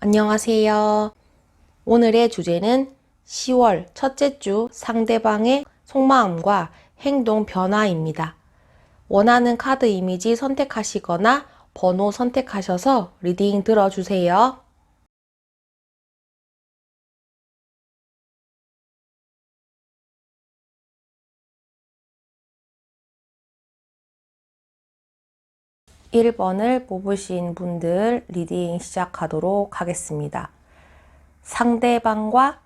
안녕하세요. 오늘의 주제는 10월 첫째 주 상대방의 속마음과 행동 변화입니다. 원하는 카드 이미지 선택하시거나 번호 선택하셔서 리딩 들어주세요. (1번을) 뽑으신 분들 리딩 시작하도록 하겠습니다. 상대방과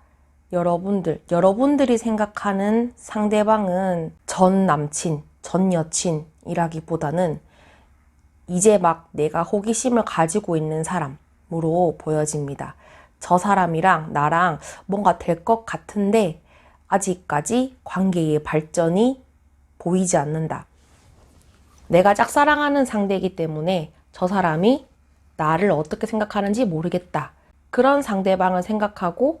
여러분들이 생각하는 상대방은 전 남친, 전 여친이라기보다는 이제 막 내가 호기심을 가지고 있는 사람으로 보여집니다. 저 사람이랑 나랑 뭔가 될 것 같은데 아직까지 관계의 발전이 보이지 않는다. 내가 짝사랑하는 상대이기 때문에 저 사람이 나를 어떻게 생각하는지 모르겠다. 그런 상대방을 생각하고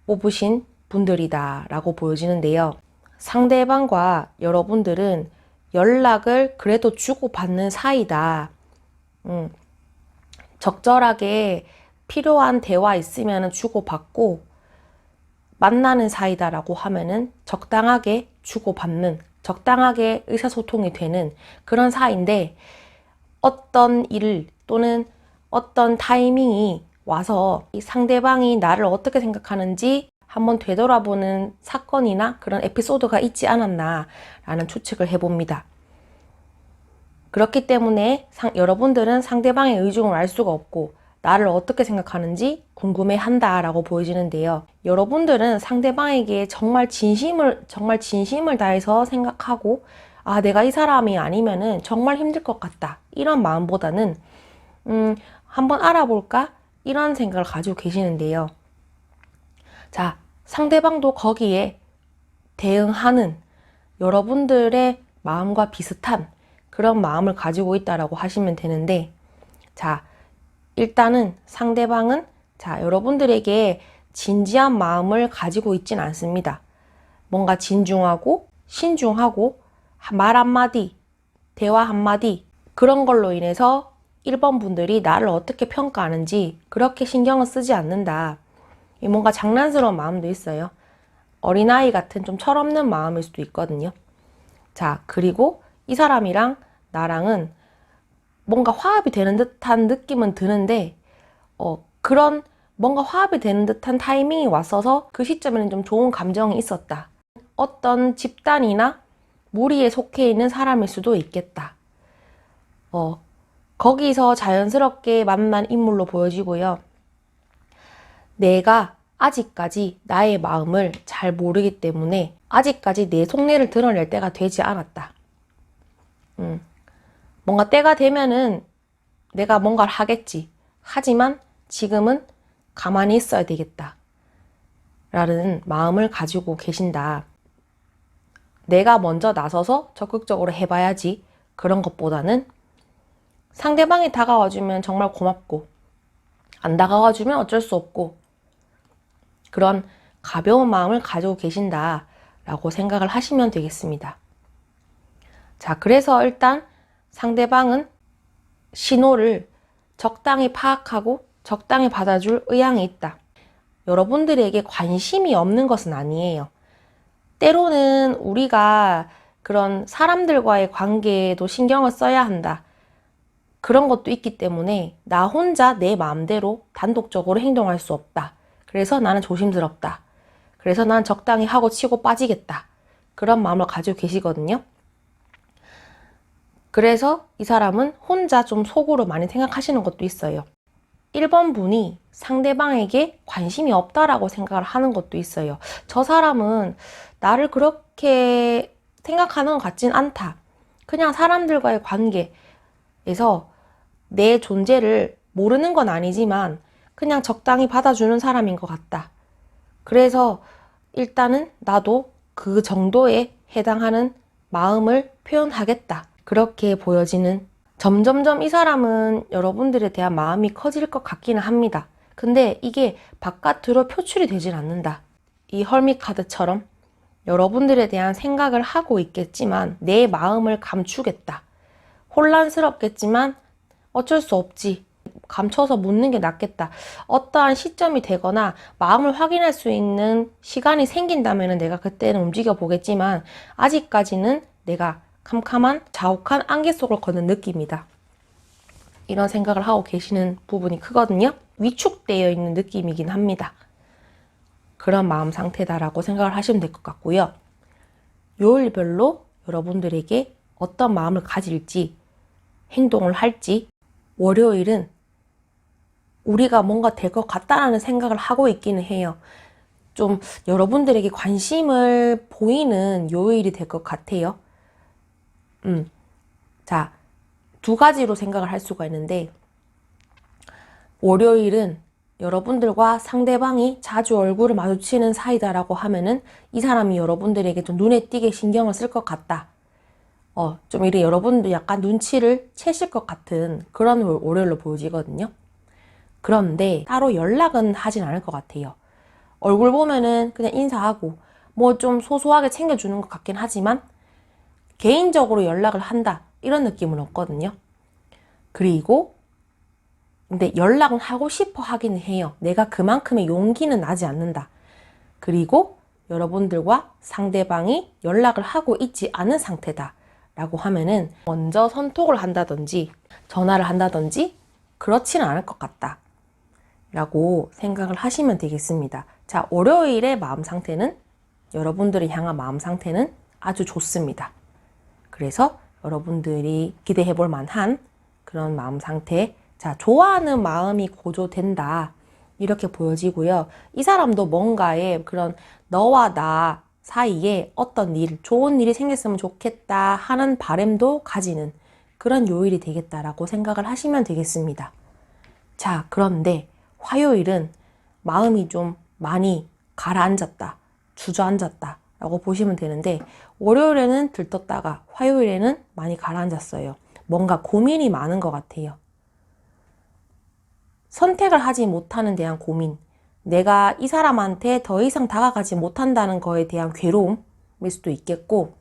뽑으신 분들이다 라고 보여지는데요. 상대방과 여러분들은 연락을 그래도 주고받는 사이다. 적절하게 필요한 대화 있으면 주고받고 만나는 사이다라고 하면은 적당하게 주고받는, 적당하게 의사소통이 되는 그런 사이인데 어떤 일 또는 어떤 타이밍이 와서 이 상대방이 나를 어떻게 생각하는지 한번 되돌아보는 사건이나 그런 에피소드가 있지 않았나 라는 추측을 해봅니다. 그렇기 때문에 여러분들은 상대방의 의중을 알 수가 없고 나를 어떻게 생각하는지 궁금해한다 라고 보여지는데요. 여러분들은 상대방에게 정말 진심을 다해서 생각하고 아, 내가 이 사람이 아니면은 정말 힘들 것 같다 이런 마음보다는 한번 알아볼까? 이런 생각을 가지고 계시는데요. 자, 상대방도 거기에 대응하는 여러분들의 마음과 비슷한 그런 마음을 가지고 있다라고 하시면 되는데, 자, 일단은 상대방은 여러분들에게 진지한 마음을 가지고 있진 않습니다. 뭔가 진중하고 신중하고 말 한마디, 대화 한마디 그런 걸로 인해서 1번 분들이 나를 어떻게 평가하는지 그렇게 신경을 쓰지 않는다. 뭔가 장난스러운 마음도 있어요. 어린아이 같은 좀 철없는 마음일 수도 있거든요. 자, 그리고 이 사람이랑 나랑은 뭔가 화합이 되는 듯한 느낌은 드는데 그런 뭔가 화합이 되는 듯한 타이밍이 왔어서 그 시점에는 좀 좋은 감정이 있었다. 어떤 집단이나 무리에 속해 있는 사람일 수도 있겠다. 거기서 자연스럽게 만난 인물로 보여지고요. 내가 아직까지 나의 마음을 잘 모르기 때문에 아직까지 내 속내를 드러낼 때가 되지 않았다. 뭔가 때가 되면은 내가 뭔가를 하겠지. 하지만 지금은 가만히 있어야 되겠다. 라는 마음을 가지고 계신다. 내가 먼저 나서서 적극적으로 해봐야지. 그런 것보다는 상대방이 다가와주면 정말 고맙고 안 다가와주면 어쩔 수 없고 그런 가벼운 마음을 가지고 계신다 라고 생각을 하시면 되겠습니다. 자, 그래서 일단 상대방은 신호를 적당히 파악하고 적당히 받아줄 의향이 있다. 여러분들에게 관심이 없는 것은 아니에요. 때로는 우리가 그런 사람들과의 관계에도 신경을 써야 한다. 그런 것도 있기 때문에 나 혼자 내 마음대로 단독적으로 행동할 수 없다. 그래서 나는 조심스럽다. 그래서 난 적당히 하고 치고 빠지겠다. 그런 마음을 가지고 계시거든요. 그래서 이 사람은 혼자 좀 속으로 많이 생각하시는 것도 있어요. 1번 분이 상대방에게 관심이 없다라고 생각을 하는 것도 있어요. 저 사람은 나를 그렇게 생각하는 것 같진 않다. 그냥 사람들과의 관계에서 내 존재를 모르는 건 아니지만 그냥 적당히 받아주는 사람인 것 같다. 그래서 일단은 나도 그 정도에 해당하는 마음을 표현하겠다. 그렇게 보여지는 점점점 이 사람은 여러분들에 대한 마음이 커질 것 같기는 합니다. 근데 이게 바깥으로 표출이 되질 않는다. 이 헐밋 카드처럼 여러분들에 대한 생각을 하고 있겠지만 내 마음을 감추겠다. 혼란스럽겠지만 어쩔 수 없지. 감춰서 묻는 게 낫겠다. 어떠한 시점이 되거나 마음을 확인할 수 있는 시간이 생긴다면 내가 그때는 움직여 보겠지만 아직까지는 내가 캄캄한 자욱한 안개 속을 걷는 느낌이다. 이런 생각을 하고 계시는 부분이 크거든요. 위축되어 있는 느낌이긴 합니다. 그런 마음 상태다라고 생각을 하시면 될 것 같고요. 요일별로 여러분들에게 어떤 마음을 가질지, 행동을 할지, 월요일은 우리가 뭔가 될 것 같다라는 생각을 하고 있기는 해요. 좀 여러분들에게 관심을 보이는 요일이 될 것 같아요. 자, 두 가지로 생각을 할 수가 있는데, 월요일은 여러분들과 상대방이 자주 얼굴을 마주치는 사이다라고 하면은 이 사람이 여러분들에게 좀 눈에 띄게 신경을 쓸 것 같다. 좀 이래 여러분들 약간 눈치를 채실 것 같은 그런 월요일로 보여지거든요. 그런데 따로 연락은 하진 않을 것 같아요. 얼굴 보면은 그냥 인사하고 뭐 좀 소소하게 챙겨주는 것 같긴 하지만 개인적으로 연락을 한다 이런 느낌은 없거든요. 그리고 근데 연락은 하고 싶어 하기는 해요. 내가 그만큼의 용기는 나지 않는다. 그리고 여러분들과 상대방이 연락을 하고 있지 않은 상태다 라고 하면은 먼저 선톡을 한다든지 전화를 한다든지 그렇지는 않을 것 같다 라고 생각을 하시면 되겠습니다. 자, 월요일의 마음 상태는 여러분들을 향한 마음 상태는 아주 좋습니다. 그래서 여러분들이 기대해 볼 만한 그런 마음 상태, 자, 좋아하는 마음이 고조된다 이렇게 보여지고요. 이 사람도 뭔가의 그런 너와 나 사이에 어떤 일, 좋은 일이 생겼으면 좋겠다 하는 바람도 가지는 그런 요일이 되겠다라고 생각을 하시면 되겠습니다. 자, 그런데 화요일은 마음이 좀 많이 가라앉았다, 주저앉았다 라고 보시면 되는데 월요일에는 들떴다가 화요일에는 많이 가라앉았어요. 뭔가 고민이 많은 것 같아요. 선택을 하지 못하는 대한 고민, 내가 이 사람한테 더 이상 다가가지 못한다는 거에 대한 괴로움일 수도 있겠고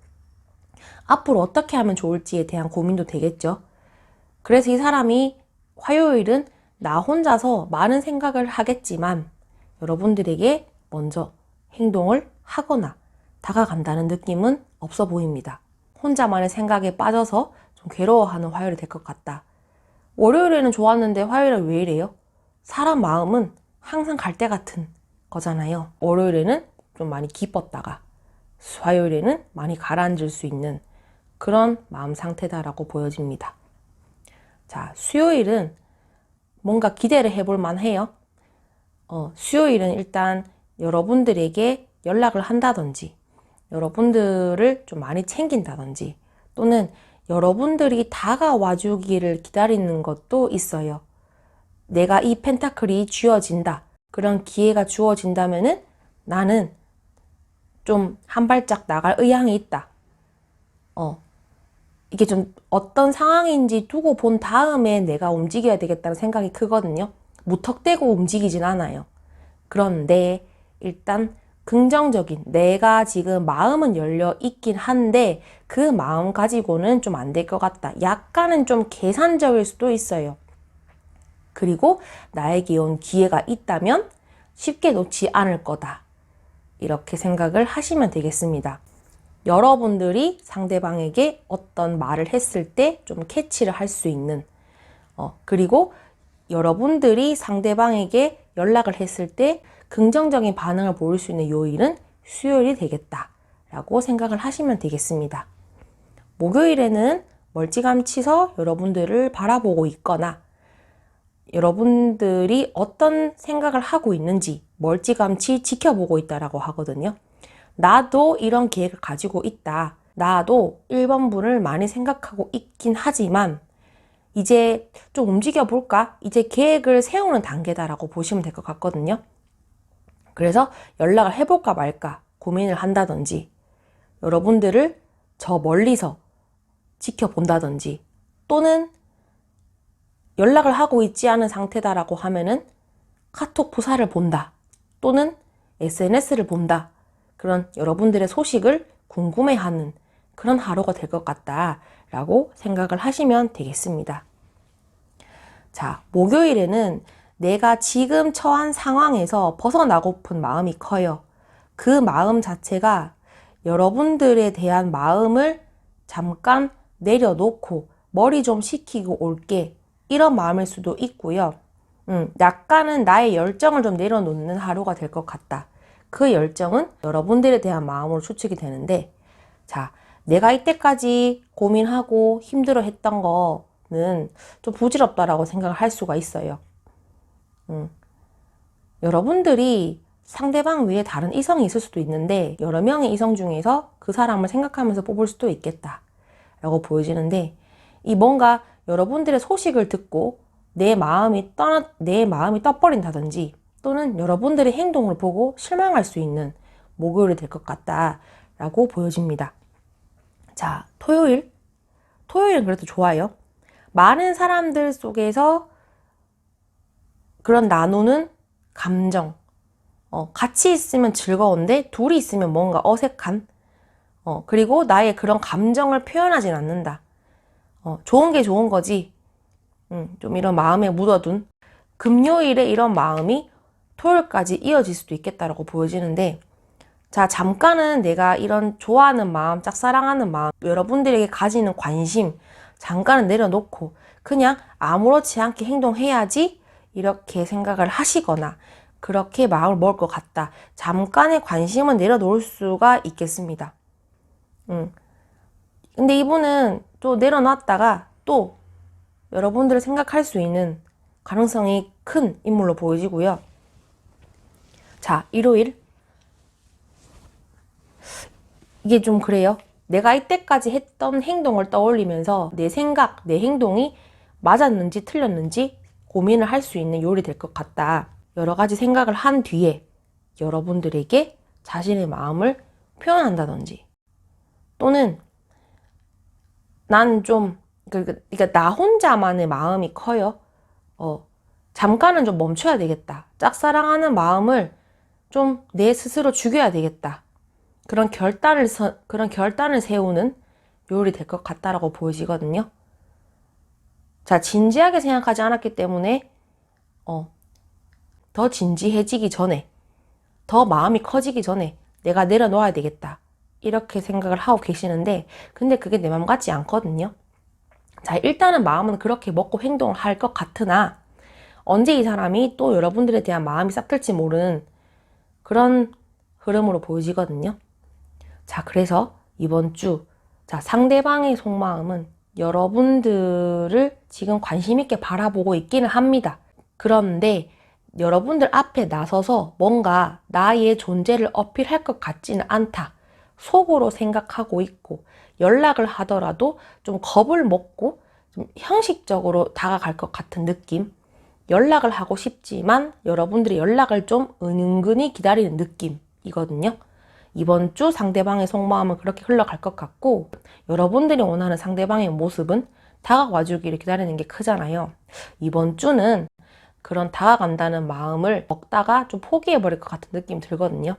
앞으로 어떻게 하면 좋을지에 대한 고민도 되겠죠. 그래서 이 사람이 화요일은 나 혼자서 많은 생각을 하겠지만 여러분들에게 먼저 행동을 하거나 다가간다는 느낌은 없어 보입니다. 혼자만의 생각에 빠져서 좀 괴로워하는 화요일이 될 것 같다. 월요일에는 좋았는데 화요일은 왜 이래요? 사람 마음은 항상 갈대 같은 거잖아요. 월요일에는 좀 많이 기뻤다가 화요일에는 많이 가라앉을 수 있는 그런 마음 상태다라고 보여집니다. 자, 수요일은 뭔가 기대를 해볼 만해요. 수요일은 일단 여러분들에게 연락을 한다든지 여러분들을 좀 많이 챙긴다든지 또는 여러분들이 다가와 주기를 기다리는 것도 있어요. 내가 이 펜타클이 쥐어진다. 그런 기회가 주어진다면은 나는 좀 한 발짝 나갈 의향이 있다. 이게 좀 어떤 상황인지 두고 본 다음에 내가 움직여야 되겠다는 생각이 크거든요. 무턱대고 움직이진 않아요. 그런데 일단 긍정적인 내가 지금 마음은 열려 있긴 한데 그 마음 가지고는 좀 안 될 것 같다. 약간은 좀 계산적일 수도 있어요. 그리고 나에게 온 기회가 있다면 쉽게 놓지 않을 거다. 이렇게 생각을 하시면 되겠습니다. 여러분들이 상대방에게 어떤 말을 했을 때 좀 캐치를 할 수 있는 그리고 여러분들이 상대방에게 연락을 했을 때 긍정적인 반응을 보일 수 있는 요일은 수요일이 되겠다 라고 생각을 하시면 되겠습니다. 목요일에는 멀찌감치서 여러분들을 바라보고 있거나 여러분들이 어떤 생각을 하고 있는지 멀찌감치 지켜보고 있다라고 하거든요. 나도 이런 계획을 가지고 있다. 나도 1번분을 많이 생각하고 있긴 하지만 이제 좀 움직여 볼까? 이제 계획을 세우는 단계다라고 보시면 될 것 같거든요. 그래서 연락을 해볼까 말까 고민을 한다든지 여러분들을 저 멀리서 지켜본다든지 또는 연락을 하고 있지 않은 상태다라고 하면은 카톡 부사를 본다 또는 SNS를 본다 그런 여러분들의 소식을 궁금해하는 그런 하루가 될 것 같다라고 생각을 하시면 되겠습니다. 자, 목요일에는 내가 지금 처한 상황에서 벗어나고픈 마음이 커요. 그 마음 자체가 여러분들에 대한 마음을 잠깐 내려놓고 머리 좀 식히고 올게, 이런 마음일 수도 있고요. 약간은 나의 열정을 좀 내려놓는 하루가 될 것 같다. 그 열정은 여러분들에 대한 마음으로 추측이 되는데, 자, 내가 이때까지 고민하고 힘들어 했던 거는 좀 부질없다라고 생각을 할 수가 있어요. 여러분들이 상대방 위에 다른 이성이 있을 수도 있는데, 여러 명의 이성 중에서 그 사람을 생각하면서 뽑을 수도 있겠다 라고 보여지는데, 이 뭔가 여러분들의 소식을 듣고 내 마음이 떠버린다든지, 또는 여러분들의 행동을 보고 실망할 수 있는 목요일이 될 것 같다라고 보여집니다. 자, 토요일은 그래도 좋아요. 많은 사람들 속에서 그런 나누는 감정, 같이 있으면 즐거운데 둘이 있으면 뭔가 어색한, 그리고 나의 그런 감정을 표현하진 않는다. 좋은 게 좋은 거지. 좀 이런 마음에 묻어둔 금요일에 이런 마음이 토요일까지 이어질 수도 있겠다라고 보여지는데, 자, 잠깐은 내가 이런 좋아하는 마음, 짝사랑하는 마음, 여러분들에게 가지는 관심 잠깐은 내려놓고 그냥 아무렇지 않게 행동해야지 이렇게 생각을 하시거나 그렇게 마음을 먹을 것 같다. 잠깐의 관심은 내려놓을 수가 있겠습니다. 근데 이분은 또 내려놨다가 또 여러분들을 생각할 수 있는 가능성이 큰 인물로 보여지고요. 자, 일요일. 이게 좀 그래요. 내가 이때까지 했던 행동을 떠올리면서 내 생각, 내 행동이 맞았는지 틀렸는지 고민을 할 수 있는 요일이 될 것 같다. 여러 가지 생각을 한 뒤에 여러분들에게 자신의 마음을 표현한다든지, 또는 난 좀, 그러니까 나 혼자만의 마음이 커요. 잠깐은 좀 멈춰야 되겠다. 짝사랑하는 마음을 좀 내 스스로 죽여야 되겠다. 그런 결단을 세우는 요일이 될 것 같다라고 보여지거든요. 자, 진지하게 생각하지 않았기 때문에 더 진지해지기 전에, 더 마음이 커지기 전에 내가 내려놓아야 되겠다, 이렇게 생각을 하고 계시는데, 근데 그게 내 마음 같지 않거든요. 자, 일단은 마음은 그렇게 먹고 행동을 할 것 같으나 언제 이 사람이 또 여러분들에 대한 마음이 싹틀지 모르는 그런 흐름으로 보여지거든요. 자, 그래서 이번 주, 자, 상대방의 속마음은 여러분들을 지금 관심 있게 바라보고 있기는 합니다. 그런데 여러분들 앞에 나서서 뭔가 나의 존재를 어필할 것 같지는 않다. 속으로 생각하고 있고, 연락을 하더라도 좀 겁을 먹고 좀 형식적으로 다가갈 것 같은 느낌. 연락을 하고 싶지만 여러분들이 연락을 좀 은근히 기다리는 느낌이거든요. 이번 주 상대방의 속마음은 그렇게 흘러갈 것 같고, 여러분들이 원하는 상대방의 모습은 다가와 주기를 기다리는 게 크잖아요. 이번 주는 그런 다가간다는 마음을 먹다가 좀 포기해버릴 것 같은 느낌이 들거든요.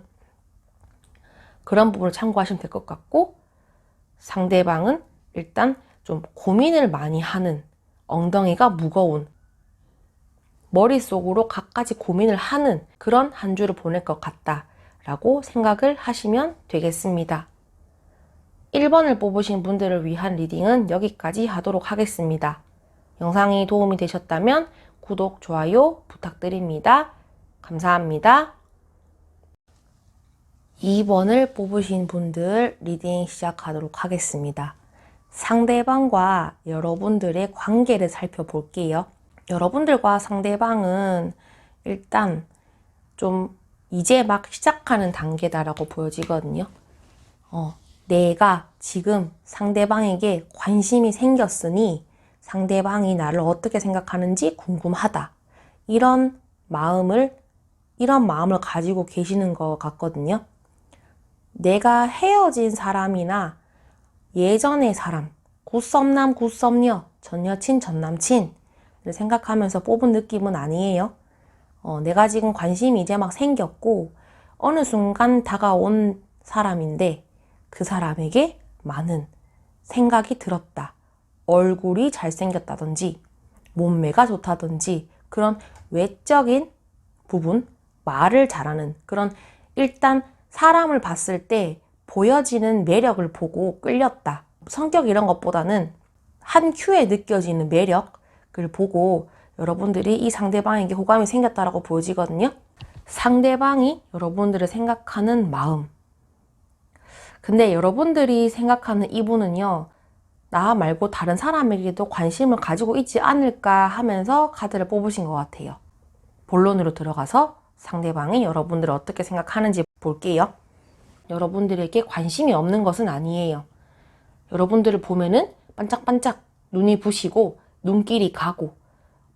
그런 부분을 참고하시면 될 것 같고, 상대방은 일단 좀 고민을 많이 하는, 엉덩이가 무거운, 머릿속으로 갖가지 고민을 하는 그런 한 주를 보낼 것 같다라고 생각을 하시면 되겠습니다. 1번을 뽑으신 분들을 위한 리딩은 여기까지 하도록 하겠습니다. 영상이 도움이 되셨다면 구독, 좋아요 부탁드립니다. 감사합니다. 2번을 뽑으신 분들 리딩 시작하도록 하겠습니다. 상대방과 여러분들의 관계를 살펴볼게요. 여러분들과 상대방은 일단 좀 이제 막 시작하는 단계다라고 보여지거든요. 내가 지금 상대방에게 관심이 생겼으니 상대방이 나를 어떻게 생각하는지 궁금하다. 이런 마음을 가지고 계시는 것 같거든요. 내가 헤어진 사람이나 예전의 사람, 굿썸남, 굿썸녀, 전 여친, 전 남친을 생각하면서 뽑은 느낌은 아니에요. 내가 지금 관심이 이제 막 생겼고 어느 순간 다가온 사람인데 그 사람에게 많은 생각이 들었다. 얼굴이 잘생겼다든지 몸매가 좋다든지 그런 외적인 부분, 말을 잘하는 그런 일단 사람을 봤을 때 보여지는 매력을 보고 끌렸다. 성격 이런 것보다는 한 큐에 느껴지는 매력을 보고 여러분들이 이 상대방에게 호감이 생겼다라고 보여지거든요. 상대방이 여러분들을 생각하는 마음. 근데 여러분들이 생각하는 이분은요, 나 말고 다른 사람에게도 관심을 가지고 있지 않을까 하면서 카드를 뽑으신 것 같아요. 본론으로 들어가서 상대방이 여러분들을 어떻게 생각하는지 볼게요. 여러분들에게 관심이 없는 것은 아니에요. 여러분들을 보면은 반짝반짝 눈이 부시고 눈길이 가고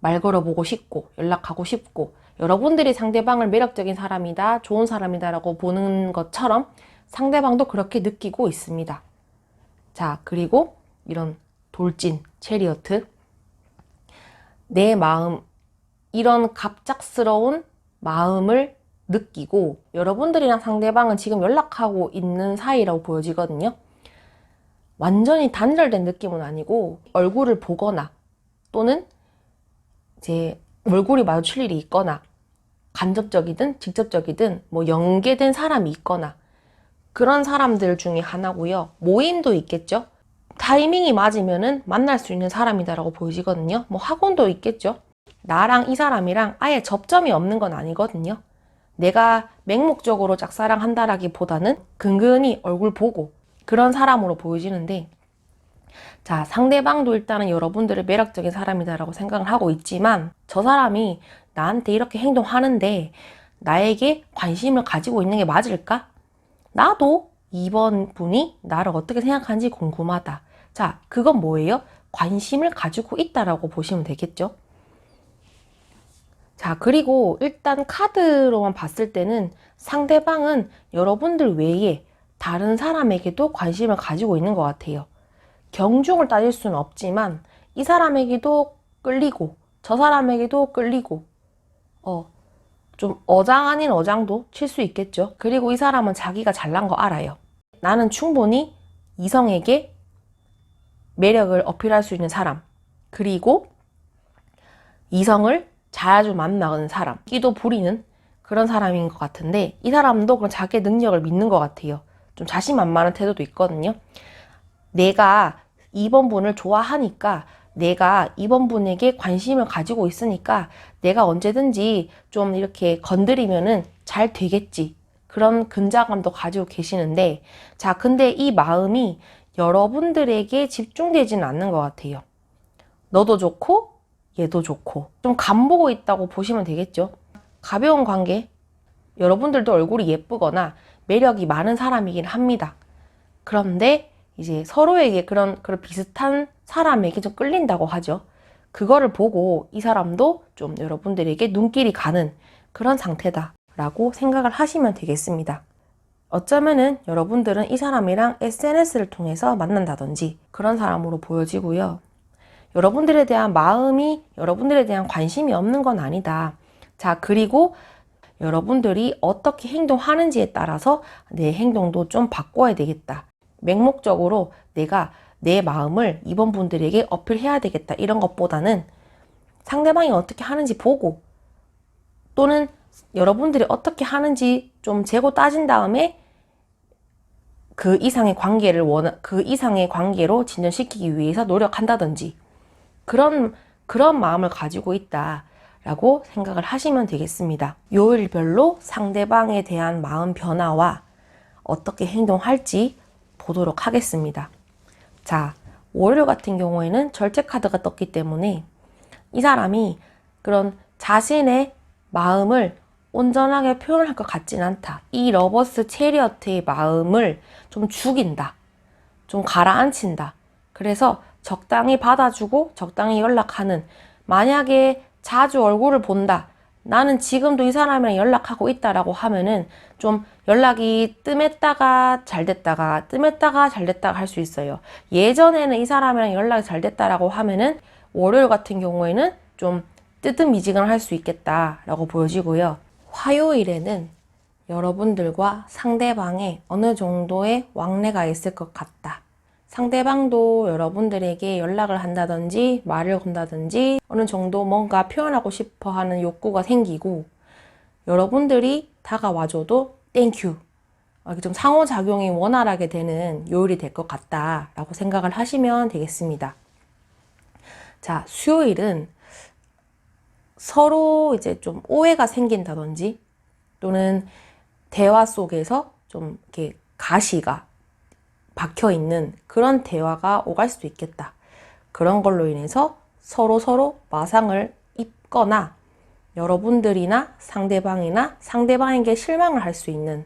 말 걸어보고 싶고 연락하고 싶고 여러분들이 상대방을 매력적인 사람이다, 좋은 사람이다 라고 보는 것처럼 상대방도 그렇게 느끼고 있습니다. 자, 그리고 이런 돌진, 체리어트. 내 마음, 이런 갑작스러운 마음을 느끼고 여러분들이랑 상대방은 지금 연락하고 있는 사이라고 보여지거든요. 완전히 단절된 느낌은 아니고 얼굴을 보거나 또는 이제 얼굴이 마주칠 일이 있거나 간접적이든 직접적이든 뭐 연계된 사람이 있거나 그런 사람들 중에 하나고요. 모임도 있겠죠. 타이밍이 맞으면은 만날 수 있는 사람이다라고 보여지거든요. 뭐 학원도 있겠죠. 나랑 이 사람이랑 아예 접점이 없는 건 아니거든요. 내가 맹목적으로 짝사랑한다라기보다는 근근히 얼굴 보고 그런 사람으로 보여지는데, 자, 상대방도 일단은 여러분들의 매력적인 사람이다라고 생각을 하고 있지만 저 사람이 나한테 이렇게 행동하는데 나에게 관심을 가지고 있는 게 맞을까? 나도 이번 분이 나를 어떻게 생각하는지 궁금하다. 자, 그건 뭐예요? 관심을 가지고 있다라고 보시면 되겠죠? 자, 그리고 일단 카드로만 봤을 때는 상대방은 여러분들 외에 다른 사람에게도 관심을 가지고 있는 것 같아요. 경중을 따질 수는 없지만 이 사람에게도 끌리고 저 사람에게도 끌리고 좀 어장 아닌 어장도 칠 수 있겠죠. 그리고 이 사람은 자기가 잘난 거 알아요. 나는 충분히 이성에게 매력을 어필할 수 있는 사람, 그리고 이성을 자주 만나는 사람, 끼도 부리는 그런 사람인 것 같은데 이 사람도 그런 자기의 능력을 믿는 것 같아요. 좀 자신만만한 태도도 있거든요. 내가 이번 분을 좋아하니까, 내가 이번 분에게 관심을 가지고 있으니까 내가 언제든지 좀 이렇게 건드리면은 잘 되겠지. 그런 근자감도 가지고 계시는데, 자, 근데 이 마음이 여러분들에게 집중되지는 않는 것 같아요. 너도 좋고 얘도 좋고 좀 간보고 있다고 보시면 되겠죠. 가벼운 관계, 여러분들도 얼굴이 예쁘거나 매력이 많은 사람이긴 합니다. 그런데 이제 서로에게 그런 비슷한 사람에게 좀 끌린다고 하죠. 그거를 보고 이 사람도 좀 여러분들에게 눈길이 가는 그런 상태다라고 생각을 하시면 되겠습니다. 어쩌면은 여러분들은 이 사람이랑 SNS를 통해서 만난다든지 그런 사람으로 보여지고요. 여러분들에 대한 마음이, 여러분들에 대한 관심이 없는 건 아니다. 자, 그리고 여러분들이 어떻게 행동하는지에 따라서 내 행동도 좀 바꿔야 되겠다. 맹목적으로 내가 내 마음을 이번 분들에게 어필해야 되겠다. 이런 것보다는 상대방이 어떻게 하는지 보고 또는 여러분들이 어떻게 하는지 좀 재고 따진 다음에 그 이상의 관계로 진전시키기 위해서 노력한다든지 그런 마음을 가지고 있다라고 생각을 하시면 되겠습니다. 요일별로 상대방에 대한 마음 변화와 어떻게 행동할지 보도록 하겠습니다. 자, 월요일 같은 경우에는 절제 카드가 떴기 때문에 이 사람이 그런 자신의 마음을 온전하게 표현할 것 같진 않다. 이 러버스 체리어트의 마음을 좀 죽인다. 좀 가라앉힌다. 그래서 적당히 받아주고 적당히 연락하는, 만약에 자주 얼굴을 본다. 나는 지금도 이 사람이랑 연락하고 있다라고 하면은 좀 연락이 뜸했다가 잘 됐다가 뜸했다가 잘 됐다가 할 수 있어요. 예전에는 이 사람이랑 연락이 잘 됐다라고 하면은 월요일 같은 경우에는 좀 뜨뜻미지근할 수 있겠다라고 보여지고요. 화요일에는 여러분들과 상대방의 어느 정도의 왕래가 있을 것 같다. 상대방도 여러분들에게 연락을 한다든지 말을 건다든지 어느 정도 뭔가 표현하고 싶어 하는 욕구가 생기고, 여러분들이 다가와줘도 땡큐, 이렇게 좀 상호작용이 원활하게 되는 요일이 될 것 같다라고 생각을 하시면 되겠습니다. 자, 수요일은 서로 이제 좀 오해가 생긴다든지 또는 대화 속에서 좀 이렇게 가시가 박혀 있는 그런 대화가 오갈 수도 있겠다. 그런 걸로 인해서 서로 마상을 입거나 여러분들이나 상대방이나 상대방에게 실망을 할 수 있는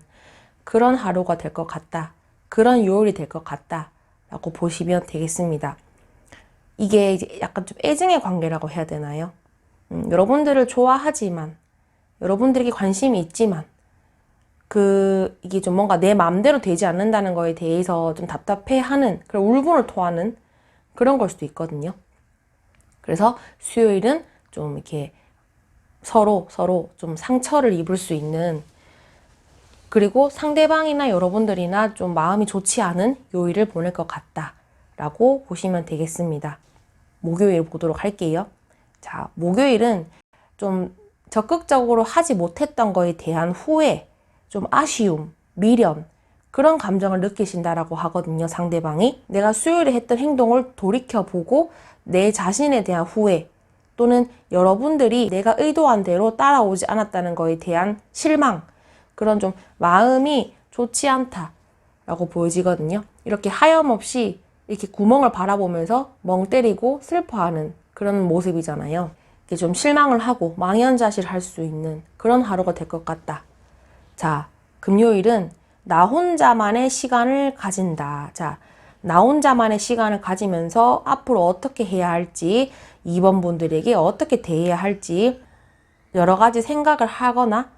그런 하루가 될 것 같다. 그런 요일이 될 것 같다. 라고 보시면 되겠습니다. 이게 이제 약간 좀 애증의 관계라고 해야 되나요? 여러분들을 좋아하지만, 여러분들에게 관심이 있지만, 이게 좀 뭔가 내 마음대로 되지 않는다는 거에 대해서 좀 답답해하는, 그런 울분을 토하는 그런 걸 수도 있거든요. 그래서 수요일은 좀 이렇게 서로 좀 상처를 입을 수 있는, 그리고 상대방이나 여러분들이나 좀 마음이 좋지 않은 요일을 보낼 것 같다 라고 보시면 되겠습니다. 목요일 보도록 할게요. 자, 목요일은 좀 적극적으로 하지 못했던 거에 대한 후회, 좀 아쉬움, 미련, 그런 감정을 느끼신다라고 하거든요. 상대방이 내가 수요일에 했던 행동을 돌이켜보고 내 자신에 대한 후회, 또는 여러분들이 내가 의도한 대로 따라오지 않았다는 거에 대한 실망, 그런 좀 마음이 좋지 않다라고 보여지거든요. 이렇게 하염없이 이렇게 구멍을 바라보면서 멍 때리고 슬퍼하는 그런 모습이잖아요. 이렇게 좀 실망을 하고 망연자실할 수 있는 그런 하루가 될 것 같다. 자, 금요일은 나 혼자만의 시간을 가진다. 자, 나 혼자만의 시간을 가지면서 앞으로 어떻게 해야 할지, 2번 분들에게 어떻게 대해야 할지 여러 가지 생각을 하거나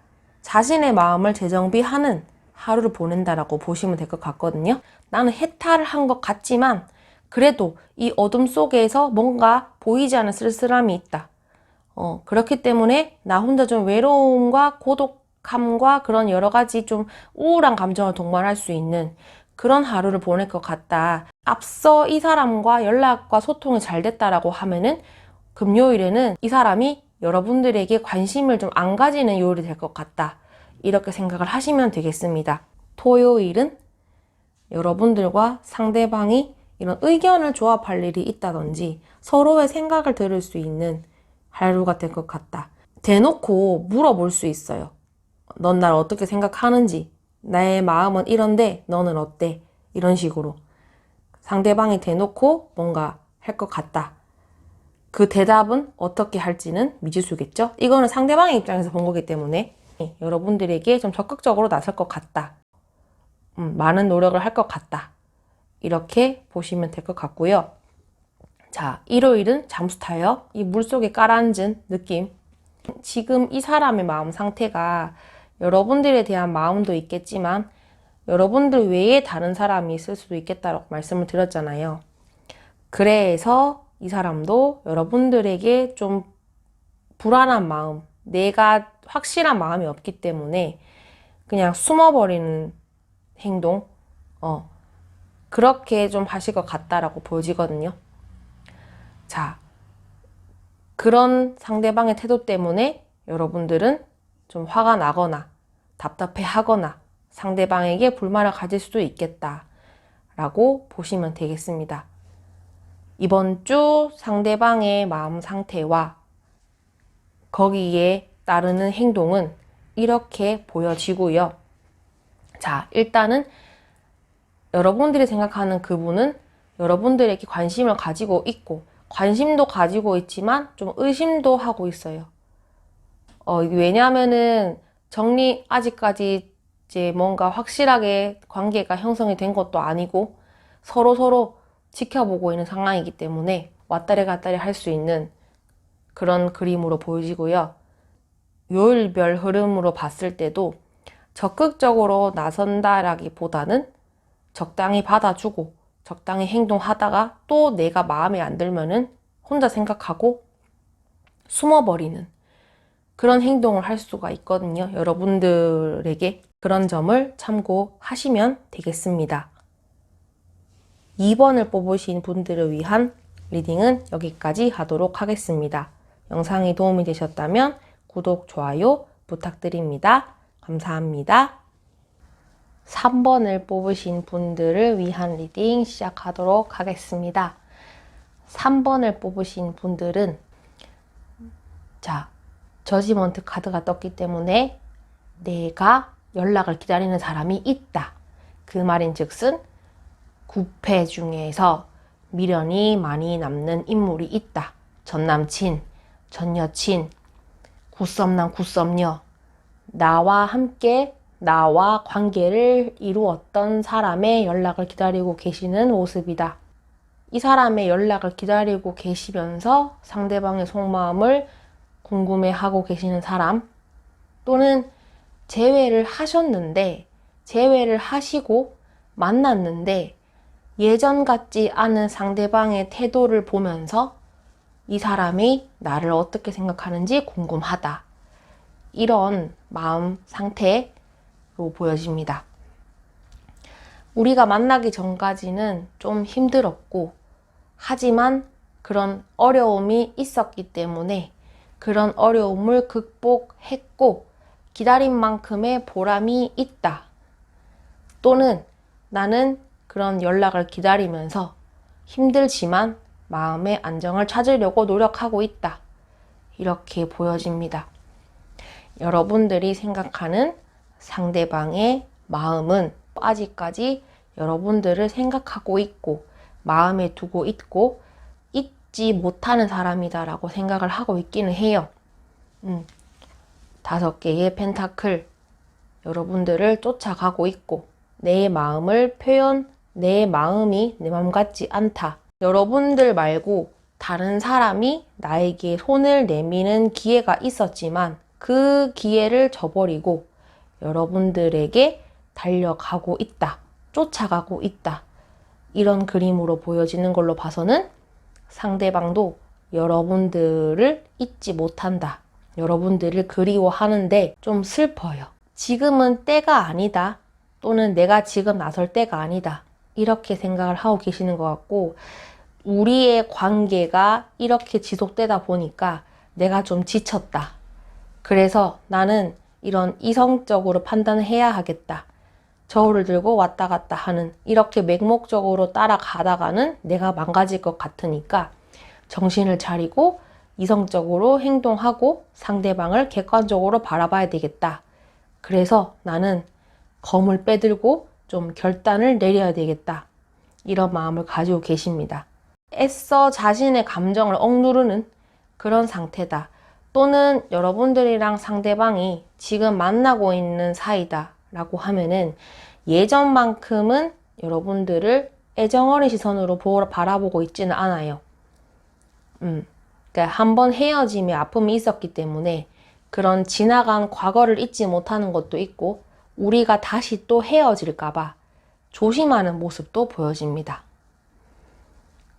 자신의 마음을 재정비하는 하루를 보낸다라고 보시면 될 것 같거든요. 나는 해탈을 한 것 같지만 그래도 이 어둠 속에서 뭔가 보이지 않는 쓸쓸함이 있다. 그렇기 때문에 나 혼자 좀 외로움과 고독함과 그런 여러 가지 좀 우울한 감정을 동반할 수 있는 그런 하루를 보낼 것 같다. 앞서 이 사람과 연락과 소통이 잘 됐다라고 하면은 금요일에는 이 사람이 여러분들에게 관심을 좀 안 가지는 요일이 될 것 같다. 이렇게 생각을 하시면 되겠습니다. 토요일은 여러분들과 상대방이 이런 의견을 조합할 일이 있다든지 서로의 생각을 들을 수 있는 하루가 될 것 같다. 대놓고 물어볼 수 있어요. 넌 날 어떻게 생각하는지, 나의 마음은 이런데 너는 어때? 이런 식으로 상대방이 대놓고 뭔가 할 것 같다. 그 대답은 어떻게 할지는 미지수겠죠? 이거는 상대방의 입장에서 본 거기 때문에 여러분들에게 좀 적극적으로 나설 것 같다. 많은 노력을 할 것 같다. 이렇게 보시면 될 것 같고요. 자, 일요일은 잠수 타요. 이 물속에 깔아앉은 느낌. 지금 이 사람의 마음 상태가 여러분들에 대한 마음도 있겠지만 여러분들 외에 다른 사람이 있을 수도 있겠다라고 말씀을 드렸잖아요. 그래서 이 사람도 여러분들에게 좀 불안한 마음, 내가 확실한 마음이 없기 때문에 그냥 숨어버리는 행동, 그렇게 좀 하실 것 같다라고 보여지거든요. 자, 그런 상대방의 태도 때문에 여러분들은 좀 화가 나거나 답답해 하거나 상대방에게 불만을 가질 수도 있겠다라고 보시면 되겠습니다. 이번 주 상대방의 마음 상태와 거기에 따르는 행동은 이렇게 보여지고요. 자, 일단은 여러분들이 생각하는 그분은 여러분들에게 관심을 가지고 있고 관심도 가지고 있지만 좀 의심도 하고 있어요. 왜냐하면은 아직까지 이제 뭔가 확실하게 관계가 형성이 된 것도 아니고 서로 지켜보고 있는 상황이기 때문에 왔다리 갔다리 할 수 있는 그런 그림으로 보여지고요. 요일별 흐름으로 봤을 때도 적극적으로 나선다라기보다는 적당히 받아주고 적당히 행동하다가 또 내가 마음에 안 들면은 혼자 생각하고 숨어버리는 그런 행동을 할 수가 있거든요. 여러분들에게 그런 점을 참고하시면 되겠습니다. 2번을 뽑으신 분들을 위한 리딩은 여기까지 하도록 하겠습니다. 영상이 도움이 되셨다면 구독, 좋아요 부탁드립니다. 감사합니다. 3번을 뽑으신 분들을 위한 리딩 시작하도록 하겠습니다. 3번을 뽑으신 분들은 저지먼트 카드가 떴기 때문에 내가 연락을 기다리는 사람이 있다. 그 말인즉슨 구패 중에서 미련이 많이 남는 인물이 있다. 전남친, 전여친, 굿썸남, 굿썸녀, 나와 함께 나와 관계를 이루었던 사람의 연락을 기다리고 계시는 모습이다. 이 사람의 연락을 기다리고 계시면서 상대방의 속마음을 궁금해하고 계시는 사람, 또는 재회를 하셨는데 재회를 하시고 만났는데 예전 같지 않은 상대방의 태도를 보면서 이 사람이 나를 어떻게 생각하는지 궁금하다. 이런 마음 상태로 보여집니다. 우리가 만나기 전까지는 좀 힘들었고, 하지만 그런 어려움이 있었기 때문에 그런 어려움을 극복했고 기다린 만큼의 보람이 있다. 또는 나는 그런 연락을 기다리면서 힘들지만 마음의 안정을 찾으려고 노력하고 있다. 이렇게 보여집니다. 여러분들이 생각하는 상대방의 마음은 아직까지 여러분들을 생각하고 있고 마음에 두고 있고 잊지 못하는 사람이다 라고 생각을 하고 있기는 해요. 5개의 펜타클, 여러분들을 쫓아가고 있고 내 마음을 내 마음이 내 마음 같지 않다. 여러분들 말고 다른 사람이 나에게 손을 내미는 기회가 있었지만 그 기회를 저버리고 여러분들에게 달려가고 있다. 쫓아가고 있다. 이런 그림으로 보여지는 걸로 봐서는 상대방도 여러분들을 잊지 못한다. 여러분들을 그리워하는데 좀 슬퍼요. 지금은 때가 아니다. 또는 내가 지금 나설 때가 아니다. 이렇게 생각을 하고 계시는 것 같고, 우리의 관계가 이렇게 지속되다 보니까 내가 좀 지쳤다. 그래서 나는 이런 이성적으로 판단을 해야 하겠다. 저울을 들고 왔다 갔다 하는, 이렇게 맹목적으로 따라가다가는 내가 망가질 것 같으니까 정신을 차리고 이성적으로 행동하고 상대방을 객관적으로 바라봐야 되겠다. 그래서 나는 검을 빼들고 좀 결단을 내려야 되겠다. 이런 마음을 가지고 계십니다. 애써 자신의 감정을 억누르는 그런 상태다. 또는 여러분들이랑 상대방이 지금 만나고 있는 사이다 라고 하면은 예전만큼은 여러분들을 애정어린 시선으로 바라보고 있지는 않아요. 그러니까 한번 헤어짐에 아픔이 있었기 때문에 그런 지나간 과거를 잊지 못하는 것도 있고, 우리가 다시 또 헤어질까봐 조심하는 모습도 보여집니다.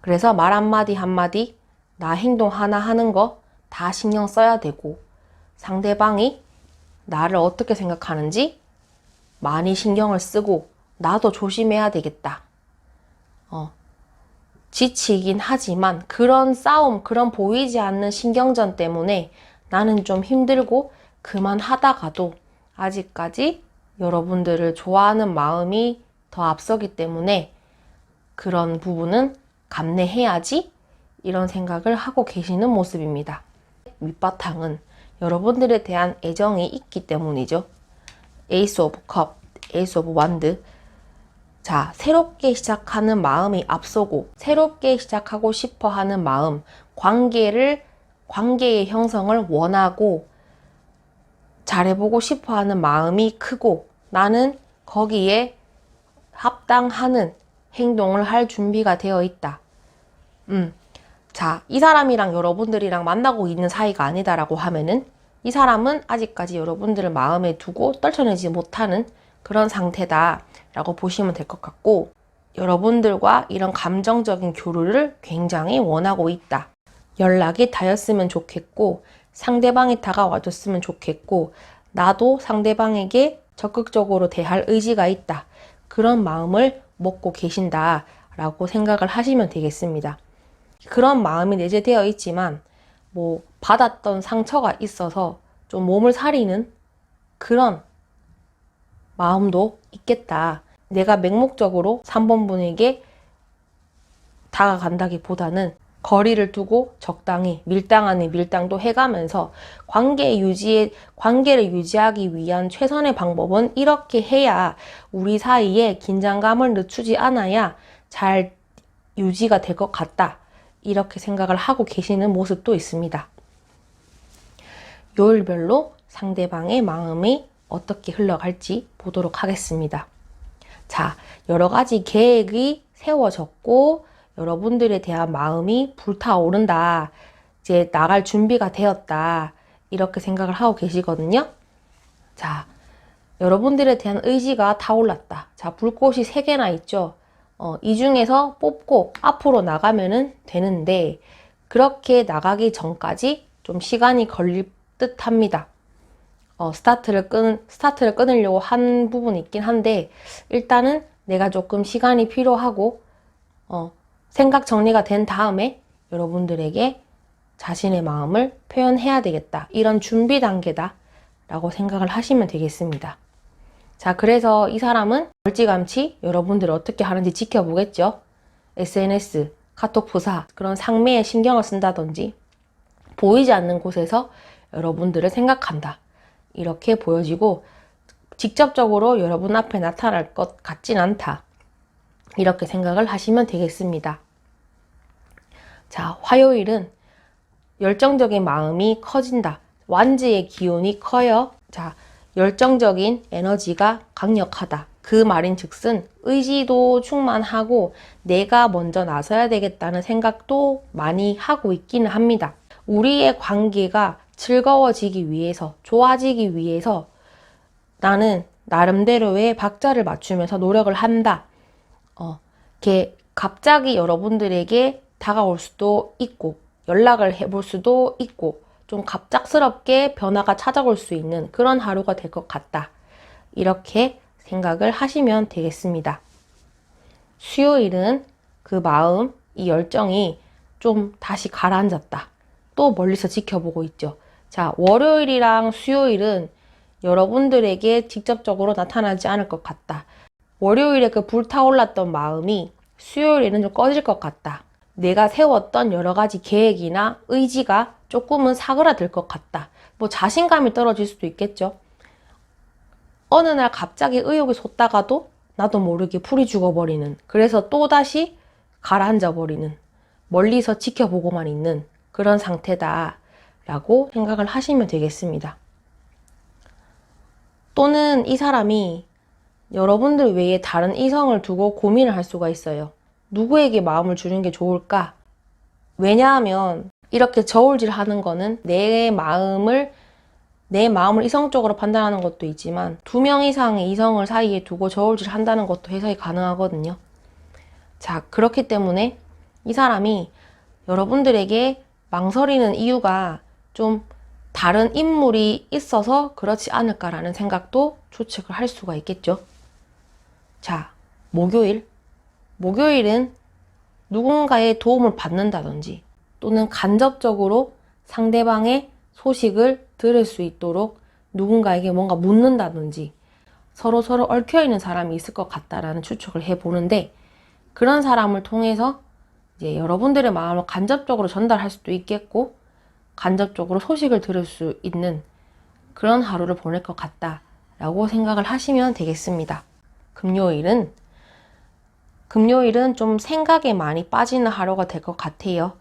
그래서 말 한마디 한마디, 나 행동 하나 하는 거 다 신경 써야 되고, 상대방이 나를 어떻게 생각하는지 많이 신경을 쓰고 나도 조심해야 되겠다. 지치긴 하지만 그런 싸움, 그런 보이지 않는 신경전 때문에 나는 좀 힘들고 그만하다가도 아직까지 여러분들을 좋아하는 마음이 더 앞서기 때문에 그런 부분은 감내해야지, 이런 생각을 하고 계시는 모습입니다. 밑바탕은 여러분들에 대한 애정이 있기 때문이죠. 에이스 오브 컵, 에이스 오브 완드. 새롭게 시작하는 마음이 앞서고 새롭게 시작하고 싶어 하는 마음, 관계의 형성을 원하고 잘해보고 싶어 하는 마음이 크고, 나는 거기에 합당하는 행동을 할 준비가 되어 있다. 이 사람이랑 여러분들이랑 만나고 있는 사이가 아니다라고 하면은 이 사람은 아직까지 여러분들을 마음에 두고 떨쳐내지 못하는 그런 상태다라고 보시면 될 것 같고, 여러분들과 이런 감정적인 교류를 굉장히 원하고 있다. 연락이 닿았으면 좋겠고, 상대방이 다가와줬으면 좋겠고, 나도 상대방에게 적극적으로 대할 의지가 있다. 그런 마음을 먹고 계신다 라고 생각을 하시면 되겠습니다. 그런 마음이 내재되어 있지만 뭐 받았던 상처가 있어서 좀 몸을 사리는 그런 마음도 있겠다. 내가 맹목적으로 3번 분에게 다가간다기보다는 거리를 두고 적당히 밀당 아닌 밀당도 해가면서 관계를 유지하기 위한 최선의 방법은 이렇게 해야 우리 사이에 긴장감을 늦추지 않아야 잘 유지가 될 것 같다. 이렇게 생각을 하고 계시는 모습도 있습니다. 요일별로 상대방의 마음이 어떻게 흘러갈지 보도록 하겠습니다. 자, 여러 가지 계획이 세워졌고 여러분들에 대한 마음이 불타오른다. 이제 나갈 준비가 되었다. 이렇게 생각을 하고 계시거든요. 자, 여러분들에 대한 의지가 타올랐다. 자, 불꽃이 3개나 있죠. 이 중에서 뽑고 앞으로 나가면은 되는데 그렇게 나가기 전까지 좀 시간이 걸릴 듯 합니다. 스타트를 끊으려고 한 부분이 있긴 한데 일단은 내가 조금 시간이 필요하고 생각 정리가 된 다음에 여러분들에게 자신의 마음을 표현해야 되겠다. 이런 준비 단계다 라고 생각을 하시면 되겠습니다. 자, 그래서 이 사람은 멀찌감치 여러분들이 어떻게 하는지 지켜보겠죠. SNS, 카톡 프사, 그런 상매에 신경을 쓴다든지 보이지 않는 곳에서 여러분들을 생각한다. 이렇게 보여지고 직접적으로 여러분 앞에 나타날 것 같진 않다. 이렇게 생각을 하시면 되겠습니다. 자, 화요일은 열정적인 마음이 커진다. 완지의 기운이 커요. 자, 열정적인 에너지가 강력하다. 그 말인 즉슨 의지도 충만하고 내가 먼저 나서야 되겠다는 생각도 많이 하고 있기는 합니다. 우리의 관계가 즐거워지기 위해서, 좋아지기 위해서 나는 나름대로의 박자를 맞추면서 노력을 한다. 이렇게 갑자기 여러분들에게 다가올 수도 있고 연락을 해볼 수도 있고 좀 갑작스럽게 변화가 찾아올 수 있는 그런 하루가 될 것 같다. 이렇게 생각을 하시면 되겠습니다. 수요일은 그 마음, 이 열정이 좀 다시 가라앉았다. 또 멀리서 지켜보고 있죠. 자, 월요일이랑 수요일은 여러분들에게 직접적으로 나타나지 않을 것 같다. 월요일에 그 불타올랐던 마음이 수요일에는 좀 꺼질 것 같다. 내가 세웠던 여러 가지 계획이나 의지가 조금은 사그라들 것 같다. 뭐 자신감이 떨어질 수도 있겠죠. 어느 날 갑자기 의욕이 솟다가도 나도 모르게 풀이 죽어버리는, 그래서 또다시 가라앉아 버리는, 멀리서 지켜보고만 있는 그런 상태다 라고 생각을 하시면 되겠습니다. 또는 이 사람이 여러분들 외에 다른 이성을 두고 고민을 할 수가 있어요. 누구에게 마음을 주는 게 좋을까? 왜냐하면 이렇게 저울질 하는 거는 내 마음을 이성적으로 판단하는 것도 있지만 2명 이상의 이성을 사이에 두고 저울질 한다는 것도 해석이 가능하거든요. 자, 그렇기 때문에 이 사람이 여러분들에게 망설이는 이유가 좀 다른 인물이 있어서 그렇지 않을까라는 생각도 추측을 할 수가 있겠죠. 자, 목요일은 누군가의 도움을 받는다든지 또는 간접적으로 상대방의 소식을 들을 수 있도록 누군가에게 뭔가 묻는다든지 서로 얽혀있는 사람이 있을 것 같다라는 추측을 해보는데 그런 사람을 통해서 이제 여러분들의 마음을 간접적으로 전달할 수도 있겠고 간접적으로 소식을 들을 수 있는 그런 하루를 보낼 것 같다라고 생각을 하시면 되겠습니다. 금요일은 좀 생각에 많이 빠지는 하루가 될 것 같아요.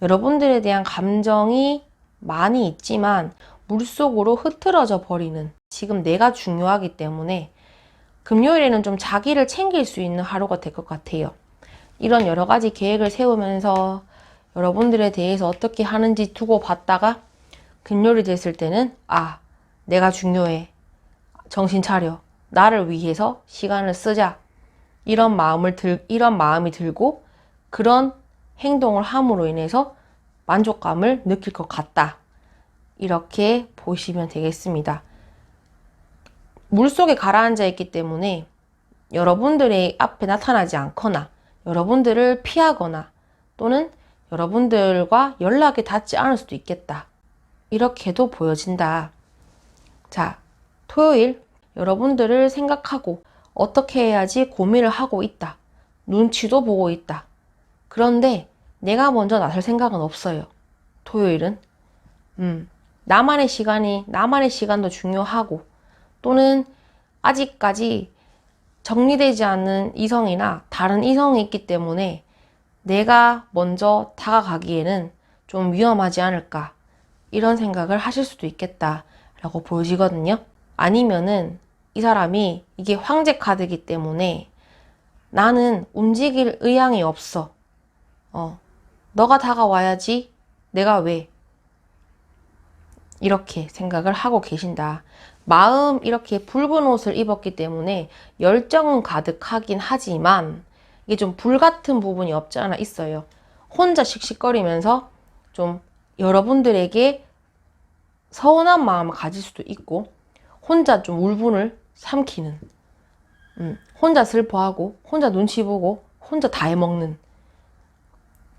여러분들에 대한 감정이 많이 있지만 물속으로 흐트러져 버리는, 지금 내가 중요하기 때문에 금요일에는 좀 자기를 챙길 수 있는 하루가 될 것 같아요. 이런 여러 가지 계획을 세우면서 여러분들에 대해서 어떻게 하는지 두고 봤다가 금요일이 됐을 때는 내가 중요해. 정신 차려. 나를 위해서 시간을 쓰자. 이런 마음이 들고 그런 행동을 함으로 인해서 만족감을 느낄 것 같다. 이렇게 보시면 되겠습니다. 물속에 가라앉아 있기 때문에 여러분들의 앞에 나타나지 않거나 여러분들을 피하거나 또는 여러분들과 연락이 닿지 않을 수도 있겠다. 이렇게도 보여진다. 자, 토요일 여러분들을 생각하고 어떻게 해야지 고민을 하고 있다. 눈치도 보고 있다. 그런데 내가 먼저 나설 생각은 없어요. 토요일은. 나만의 시간도 중요하고 또는 아직까지 정리되지 않은 이성이나 다른 이성이 있기 때문에 내가 먼저 다가가기에는 좀 위험하지 않을까 이런 생각을 하실 수도 있겠다라고 보여지거든요. 아니면은 이 사람이 이게 황제 카드이기 때문에 나는 움직일 의향이 없어. 너가 다가와야지. 내가 왜? 이렇게 생각을 하고 계신다. 마음 이렇게 붉은 옷을 입었기 때문에 열정은 가득하긴 하지만 이게 좀 불같은 부분이 없지 않아 있어요. 혼자 씩씩거리면서 좀 여러분들에게 서운한 마음을 가질 수도 있고 혼자 좀 울분을 삼키는 혼자 슬퍼하고 혼자 눈치 보고 혼자 다 해먹는